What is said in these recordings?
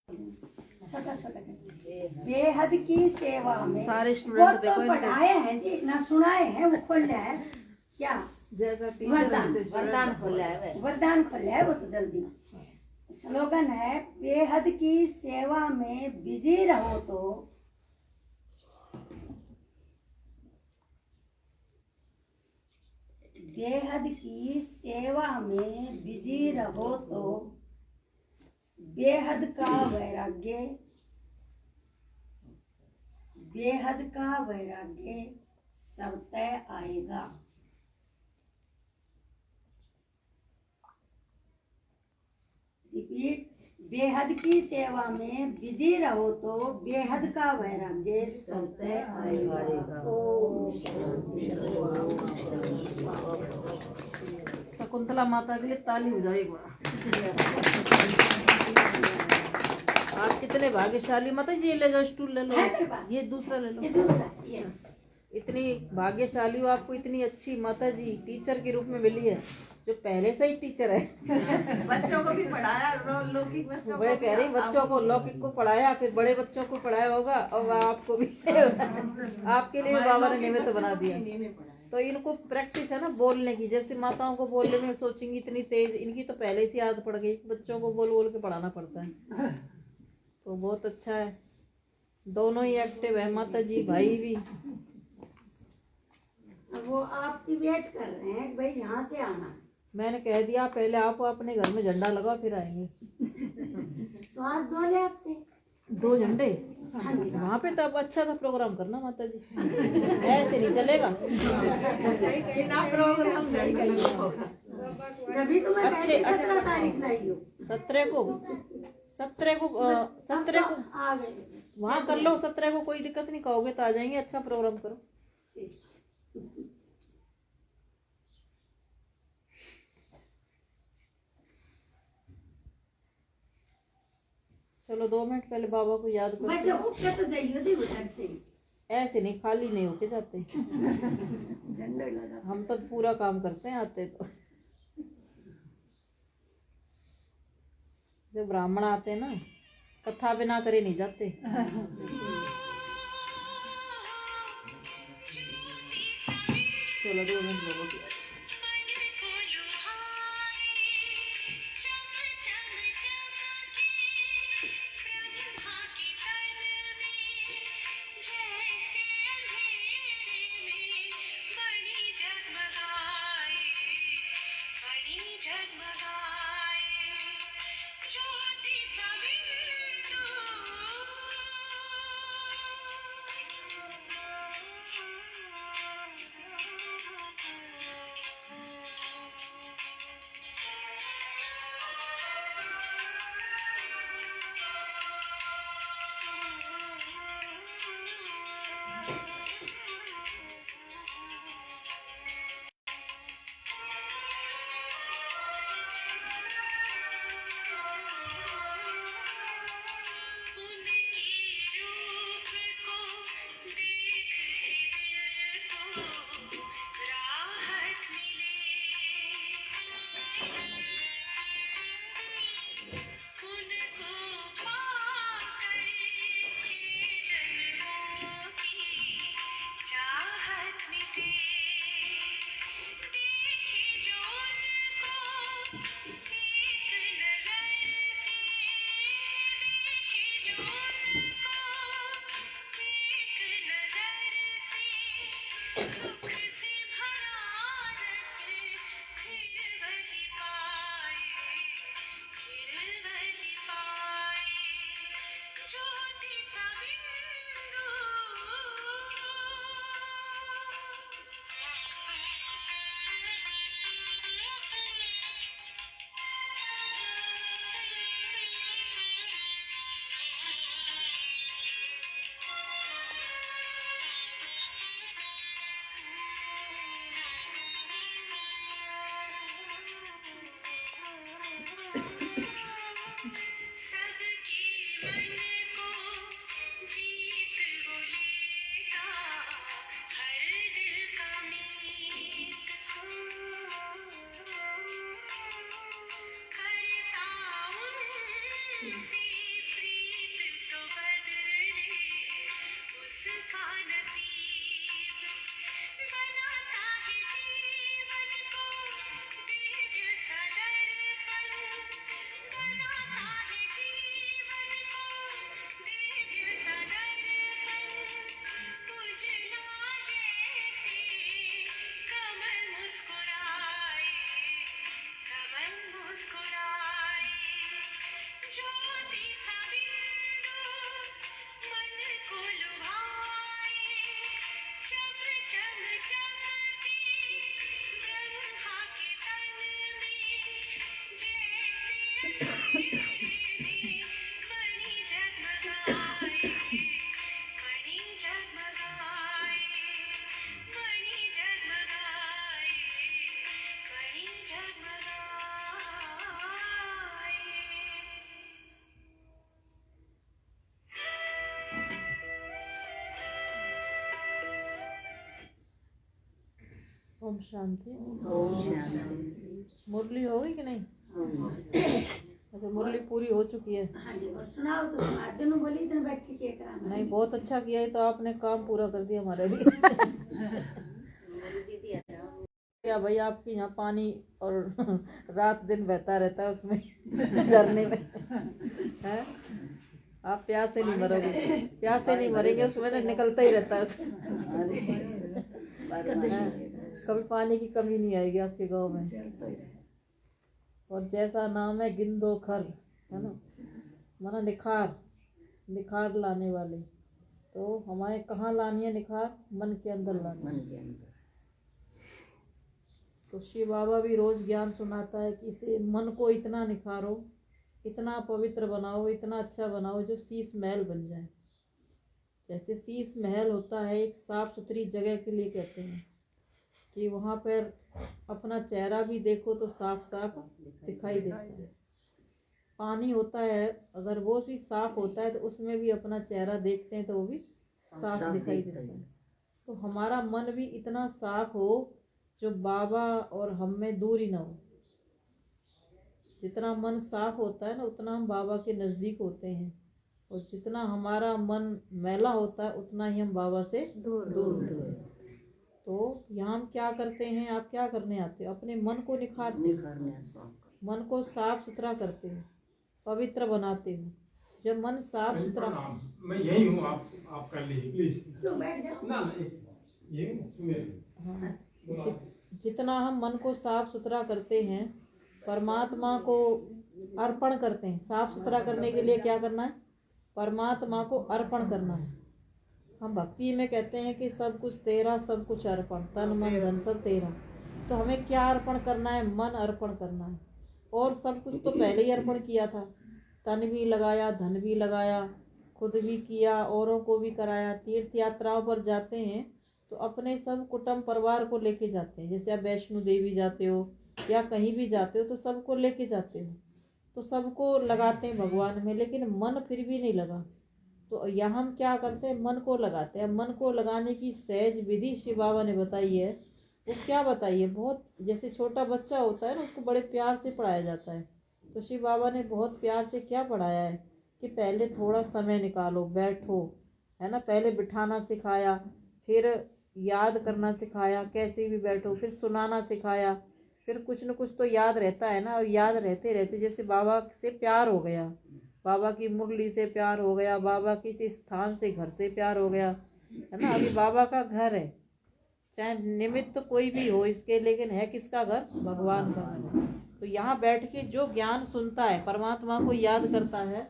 छोटा छोटा बेहद की सेवा में सारे स्टूडेंट देखो पढ़ाए हैं जी, इतना सुनाए हैं, वो खोल रहा है क्या वरदान खोला है, वरदान खोला है वो तो जल्दी। स्लोगन है बेहद की सेवा में बिजी रहो तो बेहद की सेवा में बिजी रहो तो बेहद का वैराग्य, बेहद का वैराग्य सब तय आएगा। रिपीट, बेहद की सेवा में बिजी रहो तो बेहद का वैराग्य सब तय आएगा। शकुंतला माता के लिए ताली हो जाए एक बार। आप कितने भाग्यशाली माता जी। ले जाओ स्टूल ले लो, ये दूसरा ले लो। इतनी भाग्यशाली हो, आपको इतनी अच्छी माता जी टीचर के रूप में मिली है, जो पहले से ही टीचर है। बच्चों को भी पढ़ाया, लौकिक बच्चों वह कह रही बच्चों को लौकिक को पढ़ाया, फिर बड़े बच्चों को पढ़ाया होगा और आपको भी आपके लिए बाबा ने निमित्त बना दिया। तो इनको प्रैक्टिस है ना बोलने की, जैसे माताओं को बोलने में सोचेंगी इतनी तेज, इनकी तो पहले से आदत पड़ गई, बच्चों को बोल बोल के पढ़ाना पड़ता है। तो बहुत अच्छा है, दोनों ही एक्टिव है माता जी, भाई भी। वो आपकी वेट कर रहे हैं भाई यहाँ से आना। मैंने कह दिया पहले आप अपने घर में झंडा लगाओ फिर आएंगे। तो आज 2 ले आते, 2 झंडे वहाँ पे, तब अच्छा सा प्रोग्राम करना माता जी, ऐसे नहीं चलेगा। प्रोग्राम तभी तो मैं अच्छे 17 तारीख लाई हूँ। 17 को आ गए वहाँ कर लो। 17 को कोई दिक्कत नहीं, कहोगे तो आ जाएंगे। अच्छा प्रोग्राम करो। चलो 2 मिनट पहले बाबा को याद करो। वैसे होके तो जाइए थी उधर से, ऐसे नहीं खाली नहीं होके जाते। झंडा लगा हम तो पूरा काम करते हैं आते तो। जो ब्राह्मण आते हैं ना, कथा बिना करे नहीं जाते। चलो 2 मिनट लोगों की ओम शांति। ओम शांति। मुरली हो गई कि नहीं? अच्छा, मुरली पूरी हो चुकी है। हाँ जी, बस सुनाओ तो अर्जुन बोली इधर बैठ के कराना। नहीं, बहुत अच्छा किया है, तो आपने काम पूरा कर दिया हमारे लिए। क्या भाई, आपके यहाँ पानी और रात दिन बहता रहता है उसमें झरने में है? आप प्यास से नहीं मरोगे, प्यास से नहीं मरेंगे, उसमें ना निकलता ही रहता है उसमें। कभी पानी की कमी नहीं आएगी आपके गांव में। और जैसा नाम है गिंदो खर, है ना, माना निखार, निखार लाने वाले। तो हमारे कहाँ लानी है निखार? मन के अंदर लानी है। तो शिव बाबा भी रोज ज्ञान सुनाता है कि इसे मन को इतना निखारो, इतना पवित्र बनाओ, इतना अच्छा बनाओ जो शीश महल बन जाए। जैसे शीश महल होता है एक साफ सुथरी जगह के लिए, कहते हैं कि वहाँ पर अपना चेहरा भी देखो तो साफ साफ दिखाई देता है। पानी होता है, अगर वो भी साफ होता है तो उसमें भी अपना चेहरा देखते हैं तो वो भी साफ दिखाई देता है। तो हमारा मन भी इतना साफ हो जो बाबा और हम में दूर ही ना हो। जितना मन साफ होता है ना, उतना हम बाबा के नज़दीक होते हैं, और जितना हमारा मन मैला होता है उतना ही हम बाबा से दूर होते हैं। तो यहाँ हम क्या करते हैं, आप क्या करने आते हो? अपने मन को निखारते हो, मन को साफ सुथरा करते हो, पवित्र बनाते हो। जब मन साफ सुथरा, मैं यही हूँ, आप कर लीजिए प्लीज। क्यों बैठ जाओ ना ये हाँ, जितना हम मन को साफ सुथरा करते हैं, परमात्मा को अर्पण करते हैं। साफ सुथरा करने के लिए क्या करना है? परमात्मा को अर्पण करना है। हम भक्ति में कहते हैं कि सब कुछ तेरा, सब कुछ अर्पण, तन मन धन सब तेरा। तो हमें क्या अर्पण करना है? मन अर्पण करना है। और सब कुछ तो पहले ही अर्पण किया था, तन भी लगाया, धन भी लगाया, खुद भी किया, औरों को भी कराया। तीर्थ यात्राओं पर जाते हैं तो अपने सब कुटुंब परिवार को लेके जाते हैं। जैसे आप वैष्णो देवी जाते हो या कहीं भी जाते हो तो सबको लेके जाते हो, तो सबको लगाते हैं भगवान में, लेकिन मन फिर भी नहीं लगा। तो यहाँ हम क्या करते हैं? मन को लगाते हैं। मन को लगाने की सहज विधि शिव बाबा ने बताई है। वो क्या बताई है? बहुत, जैसे छोटा बच्चा होता है ना, उसको बड़े प्यार से पढ़ाया जाता है। तो शिव बाबा ने बहुत प्यार से क्या पढ़ाया है कि पहले थोड़ा समय निकालो, बैठो, है ना। पहले बिठाना सिखाया, फिर याद करना सिखाया, कैसे भी बैठो, फिर सुनाना सिखाया, फिर कुछ न कुछ तो याद रहता है ना। और याद रहते रहते जैसे बाबा से प्यार हो गया, बाबा की मुरली से प्यार हो गया, बाबा किसी स्थान से, घर से प्यार हो गया, है ना। अभी बाबा का घर है, चाहे निमित्त तो कोई भी हो इसके, लेकिन है किसका घर? भगवान का घर। तो यहाँ बैठ के जो ज्ञान सुनता है, परमात्मा को याद करता है,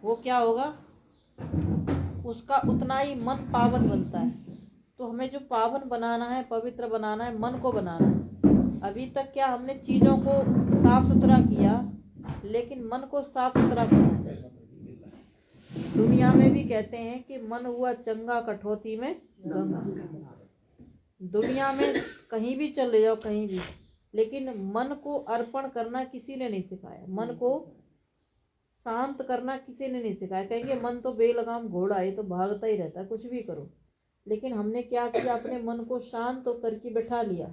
वो क्या होगा? उसका उतना ही मन पावन बनता है। तो हमें जो पावन बनाना है, पवित्र बनाना है, मन को बनाना है। अभी तक क्या हमने चीज़ों को साफ सुथरा किया, लेकिन मन को साफ सुथरा करना है। दुनिया में भी कहते हैं कि मन हुआ चंगा, कठौती में गंगा। दुनिया में कहीं भी चले जाओ, कहीं भी, लेकिन मन को अर्पण करना किसी ने नहीं सिखाया। मन को शांत करना किसी ने नहीं सिखाया। कहेंगे मन तो बेलगाम घोड़ा है, तो भागता ही रहता है, कुछ भी करो। लेकिन हमने क्या किया? अपने मन को शांत करके बैठा लिया।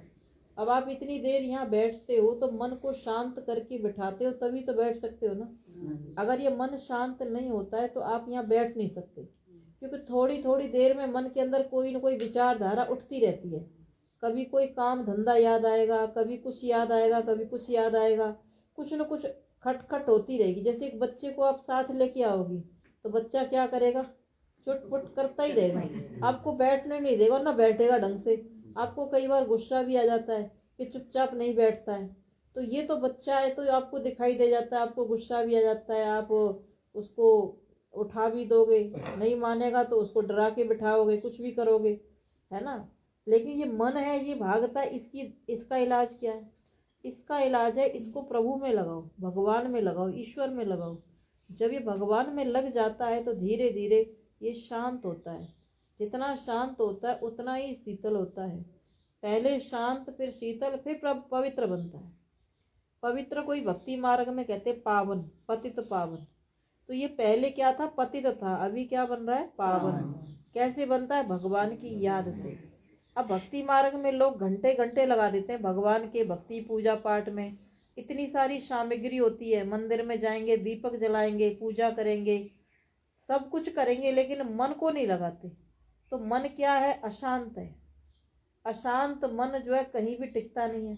अब आप इतनी देर यहाँ बैठते हो तो मन को शांत करके बैठाते हो, तभी तो बैठ सकते हो ना। अगर ये मन शांत नहीं होता है तो आप यहाँ बैठ नहीं सकते, क्योंकि थोड़ी थोड़ी देर में मन के अंदर कोई ना कोई विचारधारा उठती रहती है। कभी कोई काम धंधा याद आएगा, कभी कुछ याद आएगा, कभी कुछ याद आएगा, कुछ न कुछ खटखट होती रहेगी। जैसे एक बच्चे को आप साथ लेके आओगी तो बच्चा क्या करेगा? चुटपुट करता ही रहेगा, आपको बैठने नहीं देगा, ना बैठेगा ढंग से। आपको कई बार गुस्सा भी आ जाता है कि चुपचाप नहीं बैठता है। तो ये तो बच्चा है, तो आपको दिखाई दे जाता है, आपको गुस्सा भी आ जाता है। आप उसको उठा भी दोगे, नहीं मानेगा तो उसको डरा के बिठाओगे, कुछ भी करोगे, है ना। लेकिन ये मन है, ये भागता है, इसका इलाज क्या है? इसका इलाज है, इसको प्रभु में लगाओ, भगवान में लगाओ, ईश्वर में लगाओ। जब ये भगवान में लग जाता है तो धीरे धीरे ये शांत होता है। जितना शांत होता है उतना ही शीतल होता है। पहले शांत, फिर शीतल, फिर पवित्र बनता है। पवित्र कोई भक्ति मार्ग में कहते पावन, पतित पावन। तो ये पहले क्या था? पतित था। अभी क्या बन रहा है? पावन। कैसे बनता है? भगवान की याद से। अब भक्ति मार्ग में लोग घंटे घंटे लगा देते हैं भगवान के भक्ति पूजा पाठ में। इतनी सारी सामग्री होती है, मंदिर में जाएंगे, दीपक जलाएंगे, पूजा करेंगे, सब कुछ करेंगे, लेकिन मन को नहीं लगाते। तो मन क्या है? अशांत है। अशांत मन जो है कहीं भी टिकता नहीं है।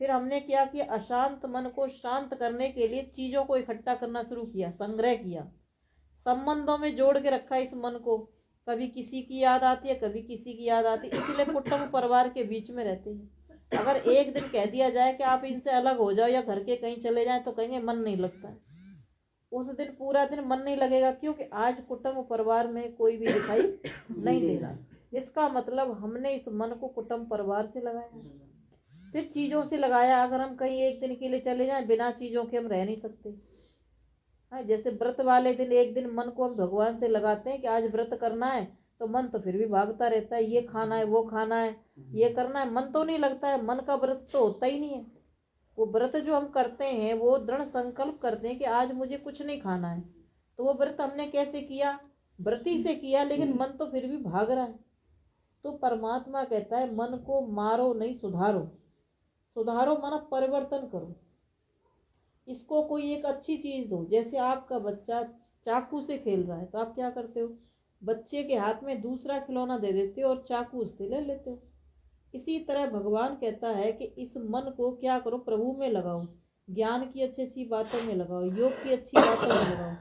फिर हमने क्या किया? अशांत मन को शांत करने के लिए चीज़ों को इकट्ठा करना शुरू किया, संग्रह किया, संबंधों में जोड़ के रखा इस मन को। कभी किसी की याद आती है, कभी किसी की याद आती है, इसलिए कुटुंब परिवार के बीच में रहते हैं। अगर एक दिन कह दिया जाए कि आप इनसे अलग हो जाओ या घर के कहीं चले जाएं, तो कहेंगे मन नहीं लगता है। उस दिन पूरा दिन मन नहीं लगेगा, क्योंकि आज कुटुंब परिवार में कोई भी दिखाई नहीं दे रहा। इसका मतलब हमने इस मन को कुटुंब परिवार से लगाया, फिर चीज़ों से लगाया। अगर हम कहीं एक दिन के लिए चले जाएं, बिना चीज़ों के हम रह नहीं सकते। हाँ, जैसे व्रत वाले दिन एक दिन मन को हम भगवान से लगाते हैं कि आज व्रत करना है, तो मन तो फिर भी भागता रहता है, ये खाना है, वो खाना है, ये करना है, मन तो नहीं लगता है। मन का व्रत तो होता ही नहीं है। वो व्रत जो हम करते हैं वो दृढ़ संकल्प करते हैं कि आज मुझे कुछ नहीं खाना है, तो वो व्रत हमने कैसे किया? व्रती से किया, लेकिन मन तो फिर भी भाग रहा है। तो परमात्मा कहता है मन को मारो नहीं, सुधारो। सुधारो माना परिवर्तन करो। इसको कोई एक अच्छी चीज दो। जैसे आपका बच्चा चाकू से खेल रहा है, तो आप क्या करते हो? बच्चे के हाथ में दूसरा खिलौना दे देते हो और चाकू उससे ले लेते हो। इसी तरह भगवान कहता है कि इस मन को क्या करो? प्रभु में लगाओ, ज्ञान की अच्छी अच्छी बातों में लगाओ, योग की अच्छी बातों में लगाओ,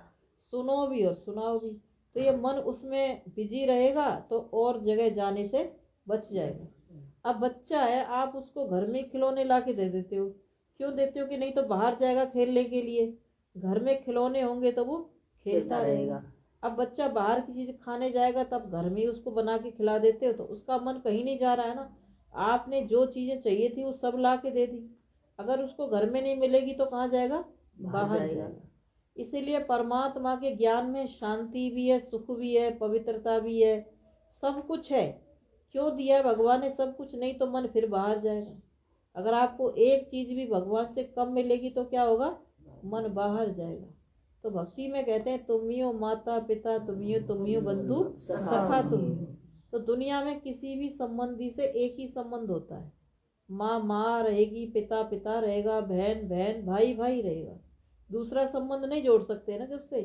सुनो भी और सुनाओ भी। तो ये मन उसमें बिजी रहेगा तो और जगह जाने से बच जाएगा। अब बच्चा है, आप उसको घर में खिलौने ला के दे देते हो। क्यों देते हो? कि नहीं तो बाहर जाएगा खेलने के लिए, घर में खिलौने होंगे तो वो खेलता रहेगा। अब बच्चा बाहर की चीज खाने जाएगा, तब घर में ही उसको बना के खिला देते हो, तो उसका मन कहीं नहीं जा रहा है ना। आपने जो चीजें चाहिए थी वो सब ला के दे दी, अगर उसको घर में नहीं मिलेगी तो कहाँ जाएगा? बाहर जाएगा। इसीलिए परमात्मा के ज्ञान में शांति भी है, सुख भी है, पवित्रता भी है, सब कुछ है। क्यों दिया है भगवान ने सब कुछ? नहीं तो मन फिर बाहर जाएगा। अगर आपको एक चीज भी भगवान से कम मिलेगी तो क्या होगा? मन बाहर जाएगा। तो भक्ति में कहते हैं तुम ही हो माता पिता, तुम ही हो बंधु सखा तुम ही। तो दुनिया में किसी भी संबंधी से एक ही संबंध होता है। माँ माँ रहेगी, पिता पिता रहेगा, बहन बहन, भाई भाई रहेगा। दूसरा संबंध नहीं जोड़ सकते ना जिससे।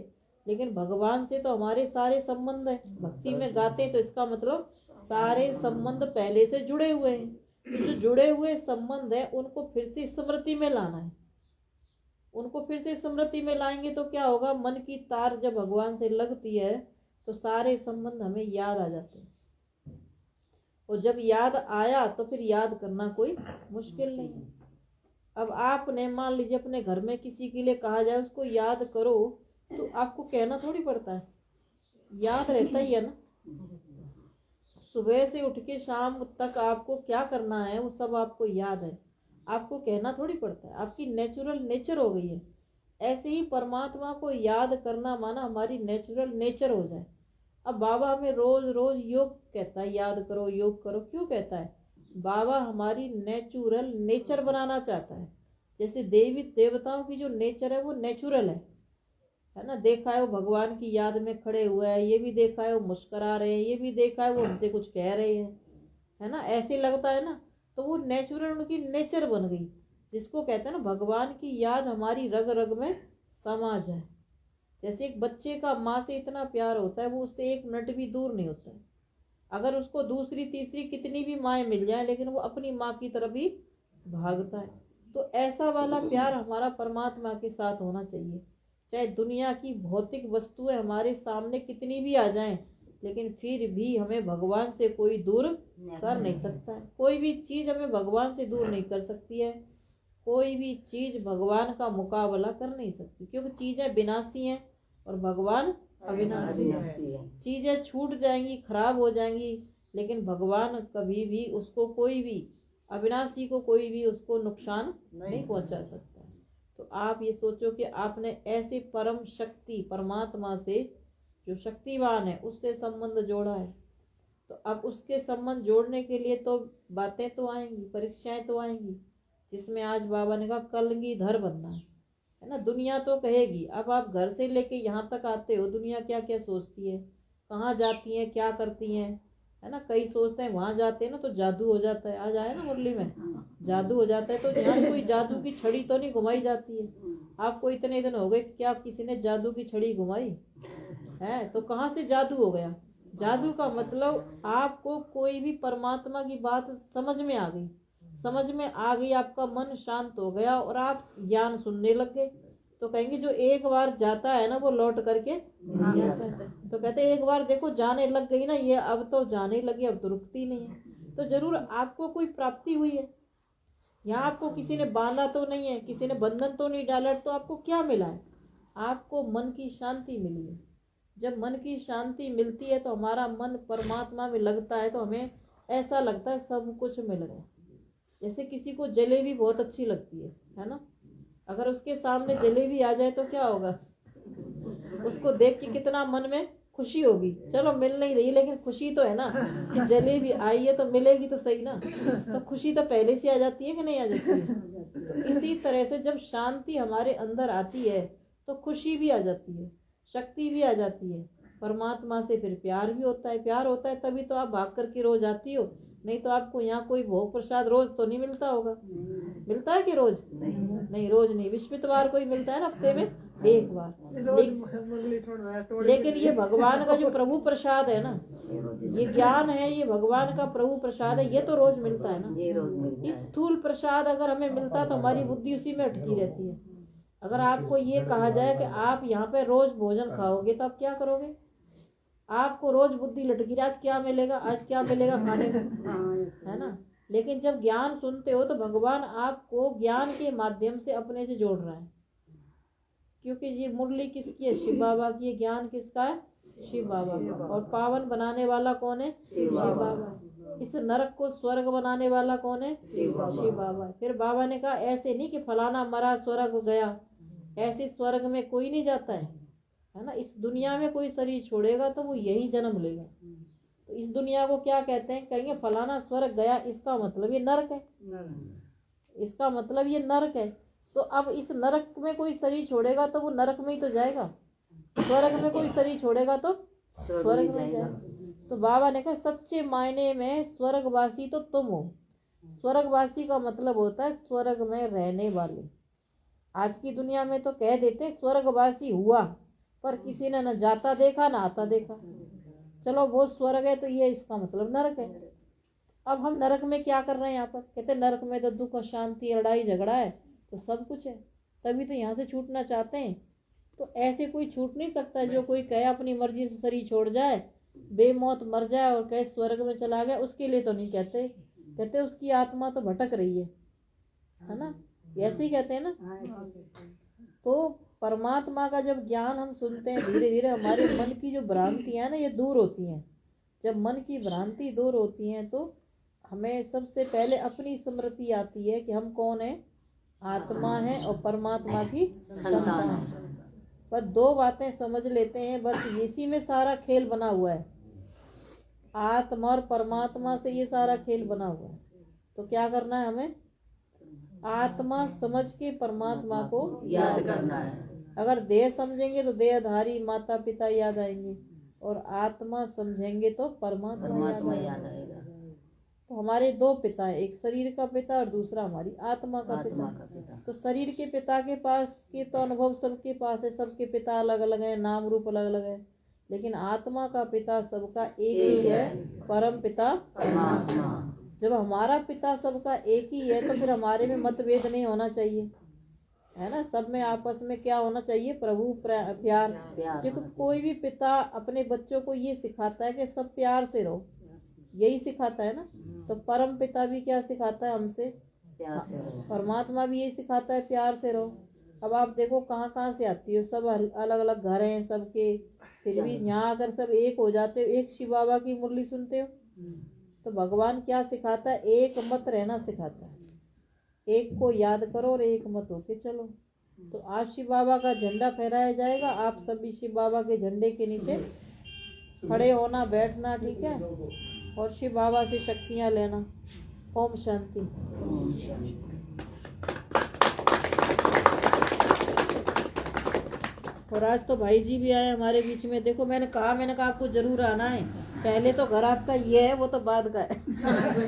लेकिन भगवान से तो हमारे सारे संबंध है। भक्ति में गाते हैं तो इसका मतलब सारे संबंध पहले से जुड़े हुए हैं। जो जुड़े हुए संबंध है उनको फिर से स्मृति में लाना है। उनको फिर से स्मृति में लाएंगे तो क्या होगा? मन की तार जब भगवान से लगती है तो सारे संबंध हमें याद आ जाते हैं। और जब याद आया तो फिर याद करना कोई मुश्किल नहीं है। अब आपने मान लीजिए अपने घर में किसी के लिए कहा जाए उसको याद करो, तो आपको कहना थोड़ी पड़ता है, याद रहता ही है ना। सुबह से उठ के शाम तक आपको क्या करना है वो सब आपको याद है, आपको कहना थोड़ी पड़ता है, आपकी नेचुरल नेचर हो गई है। ऐसे ही परमात्मा को याद करना माना हमारी नेचुरल नेचर हो जाए। अब बाबा हमें रोज रोज योग कहता है, याद करो योग करो। क्यों कहता है? बाबा हमारी नेचुरल नेचर बनाना चाहता है। जैसे देवी देवताओं की जो नेचर है वो नेचुरल है ना। देखा है वो भगवान की याद में खड़े हुए हैं, ये भी देखा है वो मुस्कुरा रहे हैं, ये भी देखा है वो हमसे कुछ कह रहे हैं, है ना। ऐसे लगता है ना। तो वो नेचुरल उनकी नेचर बन गई, जिसको कहते हैं ना भगवान की याद हमारी रग रग में समा जाए। जैसे एक बच्चे का माँ से इतना प्यार होता है, वो उससे एक मिनट भी दूर नहीं होता है। अगर उसको दूसरी तीसरी कितनी भी माएँ मिल जाए, लेकिन वो अपनी माँ की तरफ ही भागता है। तो ऐसा वाला प्यार हमारा परमात्मा के साथ होना चाहिए। चाहे दुनिया की भौतिक वस्तुएं हमारे सामने कितनी भी आ जाएं, लेकिन फिर भी हमें भगवान से कोई दूर कर नहीं सकता है। कोई भी चीज़ हमें भगवान से दूर नहीं कर सकती है। कोई भी चीज़ भगवान का मुकाबला कर नहीं सकती, क्योंकि चीज़ें विनाशी हैं और भगवान अविनाशी है। चीज़ें छूट जाएंगी, खराब हो जाएंगी, लेकिन भगवान कभी भी उसको कोई भी अविनाशी को कोई भी उसको नुकसान नहीं पहुंचा सकता। तो आप ये सोचो कि आपने ऐसे परम शक्ति परमात्मा से, जो शक्तिवान है, उससे संबंध जोड़ा है। तो अब उसके संबंध जोड़ने के लिए तो बातें तो आएंगी, परीक्षाएं तो आएंगी, जिसमें आज बाबा ने कहा कलगीधर बनना है ना। दुनिया तो कहेगी। अब आप घर से लेके यहाँ तक आते हो, दुनिया क्या क्या सोचती है, कहाँ जाती हैं, क्या करती हैं, है ना। कई सोचते हैं वहां जाते हैं ना तो जादू हो जाता है, आज आए ना मुरली में जादू हो जाता है, तो यहाँ कोई जादू की छड़ी तो नहीं घुमाई जाती है। आपको इतने दिन हो गए क्या किसी ने जादू की छड़ी घुमाई है? तो कहाँ से जादू हो गया? जादू का मतलब आपको कोई भी परमात्मा की बात समझ में आ गई, समझ में आ गई, आपका मन शांत हो गया और आप ज्ञान सुनने लग गए। तो कहेंगे जो एक बार जाता है ना वो लौट करके नहीं आता है। तो कहते हैं एक बार देखो जाने लग गई ना ये, अब तो जाने लगी, अब तो रुकती नहीं है। तो जरूर आपको कोई प्राप्ति हुई है। यहाँ आपको किसी ने बांधा तो नहीं है, किसी ने बंधन तो नहीं डाला, तो आपको क्या मिला है? आपको मन की शांति मिली है। जब मन की शांति मिलती है तो हमारा मन परमात्मा में लगता है, तो हमें ऐसा लगता है सब कुछ मिल गया। जैसे किसी को जलेबी बहुत अच्छी लगती है ना, अगर उसके सामने जलेबी आ जाए तो क्या होगा? उसको देख के कितना मन में खुशी होगी। चलो मिल नहीं रही लेकिन खुशी तो है ना कि जलेबी आई है तो मिलेगी तो सही ना। तो खुशी तो पहले से आ जाती है कि नहीं आ जाती है? तो इसी तरह से जब शांति हमारे अंदर आती है तो खुशी भी आ जाती है, शक्ति भी आ जाती है, परमात्मा से फिर प्यार भी होता है। प्यार होता है तभी तो आप भाग करके रोज आती हो, नहीं तो आपको यहाँ कोई भोग प्रसाद रोज तो नहीं मिलता होगा। मिलता है कि रोज? नहीं रोज नहीं, विस्मितवार को ही मिलता है ना, हफ्ते में एक बार। लेकिन ये भगवान का जो प्रभु प्रसाद है ना, ये ज्ञान है, ये भगवान का प्रभु प्रसाद है, ये तो रोज मिलता है ना। इस स्थूल प्रसाद अगर हमें मिलता तो हमारी बुद्धि उसी में अटकी रहती है। अगर आपको ये कहा जाए कि आप यहाँ पे रोज भोजन खाओगे तो आप क्या करोगे? आपको रोज बुद्धि लटकी, आज क्या मिलेगा, आज क्या मिलेगा खाने को, है ना। लेकिन जब ज्ञान सुनते हो तो भगवान आपको ज्ञान के माध्यम से अपने से जोड़ रहा है। क्योंकि ये मुरली किसकी है? शिव बाबा की। ज्ञान किसका है? शिव बाबा का। और पावन बनाने वाला कौन है? शिव बाबा। इस नरक को स्वर्ग बनाने वाला कौन है? शिव बाबा। फिर बाबा ने कहा ऐसे नहीं कि फलाना मरा स्वर्ग गया, ऐसे स्वर्ग में कोई नहीं जाता है ना। इस दुनिया में कोई शरीर छोड़ेगा तो वो यही जन्म लेगा। तो इस दुनिया को क्या कहते हैं? कहेंगे फलाना स्वर्ग गया, इसका मतलब ये नरक है, इसका मतलब ये नरक है। तो अब इस नरक में कोई शरीर छोड़ेगा तो वो नरक में ही तो जाएगा, स्वर्ग में कोई शरीर छोड़ेगा तो स्वर्ग में जाएगा। तो बाबा ने कहा सच्चे मायने में स्वर्गवासी तो तुम हो। स्वर्गवासी का मतलब होता है स्वर्ग में रहने वाले। आज की दुनिया में तो कह देते स्वर्गवासी हुआ, पर किसी ने न जाता देखा न आता देखा। चलो वो स्वर्ग है तो ये इसका मतलब नरक है। अब हम नरक में क्या कर रहे हैं यहाँ पर? कहते नरक में तो दुख शांति लड़ाई झगड़ा है, तो सब कुछ है, तभी तो यहाँ से छूटना चाहते हैं। तो ऐसे कोई छूट नहीं सकता जो कोई कहे अपनी मर्जी से शरीर छोड़ जाए, बेमौत मर जाए और कहे स्वर्ग में चला गया, उसके लिए तो नहीं कहते। कहते उसकी आत्मा तो भटक रही है ना, ऐसे ही कहते हैं ना। तो परमात्मा का जब ज्ञान हम सुनते हैं धीरे धीरे हमारे मन की जो भ्रांति है ना ये दूर होती हैं। जब मन की भ्रांति दूर होती हैं तो हमें सबसे पहले अपनी स्मृति आती है कि हम कौन है, आत्मा है और परमात्मा की संतान है। पर दो बातें समझ लेते हैं बस, इसी में सारा खेल बना हुआ है। आत्मा और परमात्मा से ये सारा खेल बना हुआ है। तो क्या करना है हमें? आत्मा समझ के परमात्मा को याद करना है। अगर देह समझेंगे तो देहधारी माता पिता याद आएंगे, और आत्मा समझेंगे तो परमात्मा याद आएगा। तो हमारे दो पिता हैं, एक शरीर का पिता और दूसरा हमारी आत्मा का पिता। तो शरीर के पिता के पास के तो अनुभव सबके पास है, सबके पिता अलग अलग है, नाम रूप अलग अलग है, लेकिन आत्मा का पिता सबका एक ही है, परम पिता परमात्मा। जब हमारा पिता सबका एक ही है तो फिर हमारे में मतभेद नहीं होना चाहिए, है ना। सब में आपस में क्या होना चाहिए? प्रभु प्यार। क्योंकि कोई भी पिता अपने बच्चों को ये सिखाता है कि सब प्यार से रहो, यही सिखाता है ना। तो परम पिता भी क्या सिखाता है हमसे? प्यार से रहो। परमात्मा भी यही सिखाता है प्यार से रहो। अब आप देखो कहाँ कहाँ से आती हो, सब अलग अलग घर हैं सबके, फिर भी यहाँ अगर सब एक हो जाते हो, एक शिव बाबा की मुरली सुनते हो, तो भगवान क्या सिखाता है? एक मत रहना सिखाता है। एक को याद करो और एक मत होके चलो। तो आज शिव बाबा का झंडा फहराया जाएगा, आप सभी शिव बाबा के झंडे के नीचे खड़े होना बैठना, ठीक है, और शिव बाबा से शक्तियाँ लेना। ओम शांति। और आज तो भाई जी भी आए हमारे बीच में। देखो मैंने कहा आपको जरूर आना है। पहले तो घर आपका ये है, वो तो बाद का है।